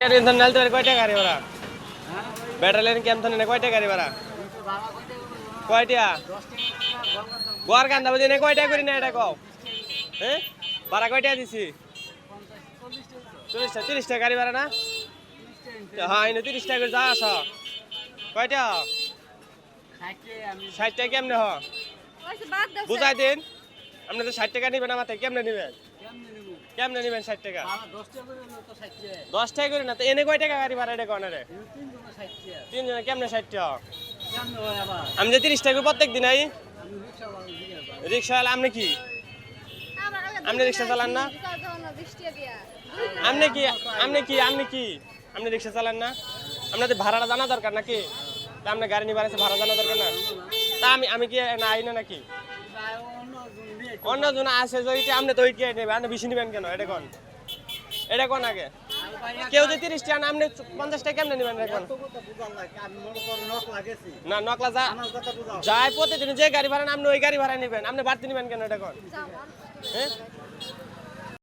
tension নাল তো কয়টা গাড়ি ভাড়া ব্যাটালিয়ন ক্যাম্প থানে কয়টা গাড়ি ভাড়া কয়টা গোয়ার কান্দা বুঝি না কয়টা করি না এটা কও হ্যাঁ ভাড়া কয়টা দিছি 40টা গাড়ি ভাড়া না হ্যাঁ এনে 30 টাকা করে যা আস কয়টা 60 টাকা কেমনে হ বুঝাই দিন আপনি তো 60 টাকা নিবেন আমার থেকে কেমনে নিবেন কেমনে নিবেন 60 টাকা 10 টাকা করে না তো এনে কয় টাকা গাড়ি ভাড়া এটা কোন রে তিনজনে কেমনে 60 টাকা আমি যে 30 টাকা প্রত্যেক দিন আই রিক্সা চালা আপনি কি আপনি রিক্সা চালান না আপনি রিক্সা চালান না আপনাদের ভাড়াটা জানা দরকার নাকি তা আপনার গাড়ি নিয়ে বাড়াইছে ভাড়া জানা দরকার না তা আমি কি না আই না নাকি অন্য জন আছে যদি আপনি তো ওইকে নেবেন আপনি বেশি নেবেন কেন এটা কোন আগে কেউ যদি 30 টাকা আপনি 50 টাকা কেমনে নেবেন এখন না নকলা যায় প্রতিদিন যে গাড়ি ভাড়া আপনি ওই গাড়ি ভাড়া নেবেন আপনি বাড়তি নেবেন কেন এটা কোন হ্যাঁ